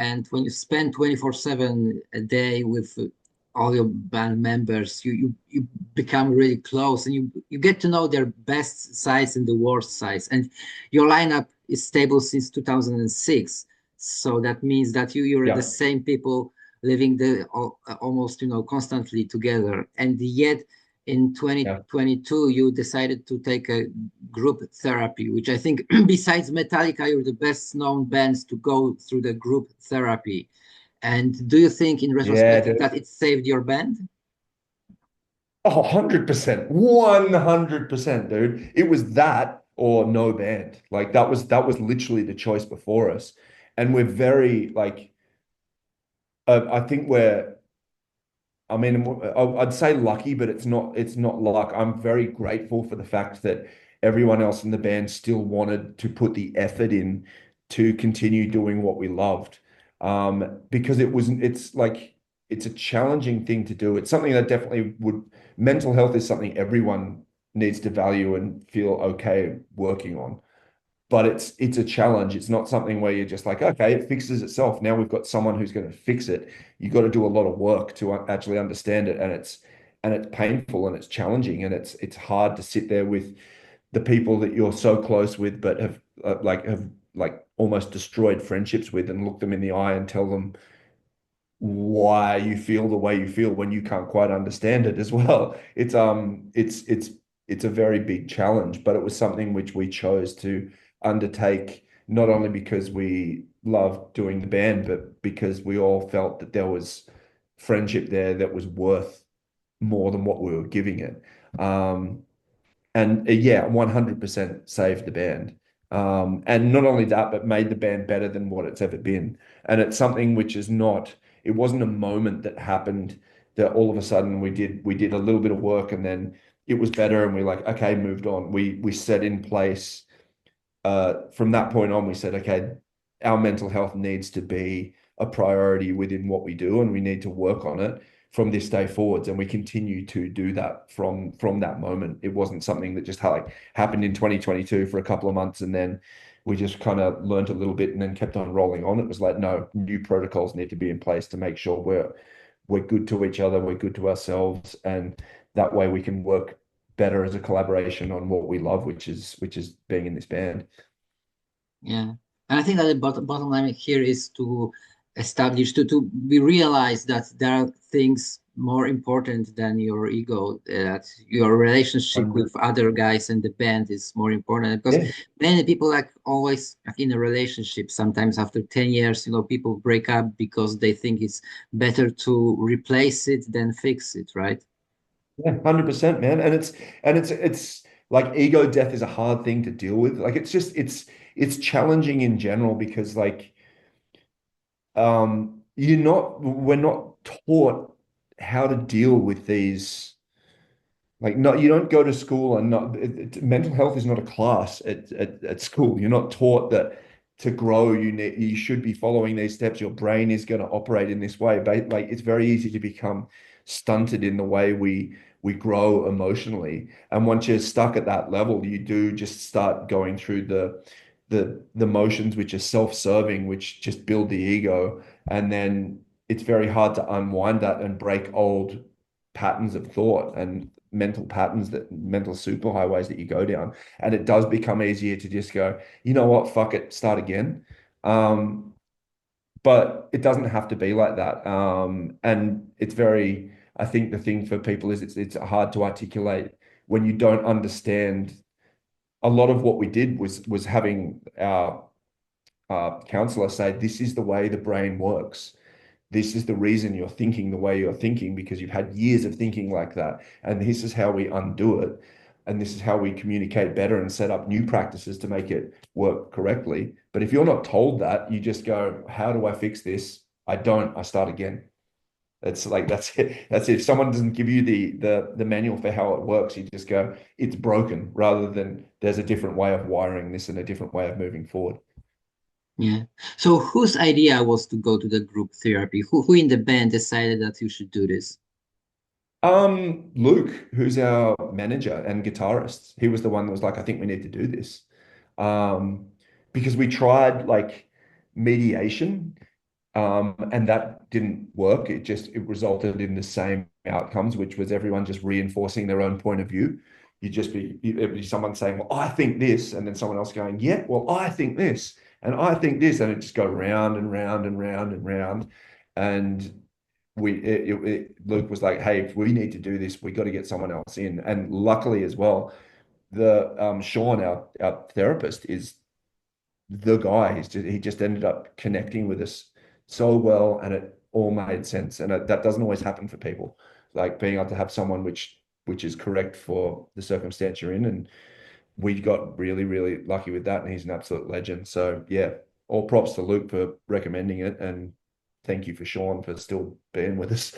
and when you spend 24/7 a day with all your band members, you become really close, and you get to know their best sides and the worst sides. And your lineup is stable since 2006, so that means that you're the Yeah, same people living almost constantly together. And yet in yeah. 2022 you decided to take a group therapy, which I think besides Metallica, you're the best known bands to go through the group therapy. And do you think in Yeah, retrospective dude. that it saved your band? Oh, 100%. 100%, dude. It was that or no band. Like that was literally the choice before us. And we're very like I think we're I mean I'd say lucky, but it's not luck. I'm very grateful for the fact that everyone else in the band still wanted to put the effort in to continue doing what we loved. Because it's a challenging thing to do. It's something that definitely would mental health is something everyone needs to value and feel okay working on. But it's a challenge. It's not something where you're just like, okay, it fixes itself. Now we've got someone who's going to fix it. You got to do a lot of work to actually understand it, and it's painful and it's challenging and it's hard to sit there with the people that you're so close with, but have almost destroyed friendships with, and look them in the eye and tell them why you feel the way you feel when you can't quite understand it as well. It's a very big challenge, but it was something which we chose to undertake, not only because we loved doing the band, but because we all felt that there was friendship there that was worth more than what we were giving it. And yeah, 100% saved the band. And not only that, but made the band better than what it's ever been. And it's something which is not, it wasn't a moment that happened that all of a sudden we did a little bit of work and then it was better and we like, okay, moved on. We set in place from that point on, we said, okay, our mental health needs to be a priority within what we do, and we need to work on it from this day forwards. And we continue to do that from that moment. It wasn't something that just like happened in 2022 for a couple of months and then we just kind of learned a little bit and then kept on rolling on. It was like, no, new protocols need to be in place to make sure we're good to each other, we're good to ourselves, and that way we can work better as a collaboration on what we love, which is being in this band. Yeah. And I think that the bottom line here is to establish, to be realized that there are things more important than your ego, that your relationship with other guys and the band is more important. Because Yeah, many people like always like in a relationship, sometimes after 10 years, people break up because they think it's better to replace it than fix it, right? yeah, 100%, man. And it's like ego death is a hard thing to deal with. Like it's challenging in general because like we're not taught how to deal with these. Like, no, you don't go to school and not mental health is not a class at school. You're not taught that to grow, you should be following these steps. Your brain is going to operate in this way. But like it's very easy to become stunted in the way we grow emotionally. And once you're stuck at that level, you do just start going through the motions which are self-serving, which just build the ego. And then it's very hard to unwind that and break old patterns of thought and mental patterns, that mental superhighways that you go down. And it does become easier to just go, you know what, fuck it, start again. But it doesn't have to be like that. And it's very, I think the thing for people is it's hard to articulate when you don't understand. A lot of what we did was having our counselor say, this is the way the brain works. This is the reason you're thinking the way you're thinking because you've had years of thinking like that. And this is how we undo it. And this is how we communicate better and set up new practices to make it work correctly. But if you're not told that, you just go, how do I fix this? I don't, I start again. It's like that's it. That's it. If someone doesn't give you the manual for how it works, you just go, it's broken, rather than there's a different way of wiring this and a different way of moving forward. Yeah. So whose idea was to go to the group therapy? Who in the band decided that you should do this? Luke, who's our manager and guitarist, he was the one that was like, I think we need to do this. Um, because we tried like mediation, And that didn't work. It resulted in the same outcomes, which was everyone just reinforcing their own point of view. It'd be someone saying, well, I think this, and then someone else going, yeah, well, I think this, and I think this, and it just go round and round and round and round. And Luke was like, hey, if we need to do this, we got to get someone else in. And luckily as well, the Sean, our therapist, is the guy. He just ended up connecting with us so well, and it all made sense. And that doesn't always happen for people, like being able to have someone which is correct for the circumstance you're in. And we got really, really lucky with that, and he's an absolute legend. So yeah, all props to Luke for recommending it, and thank you for Sean for still being with us.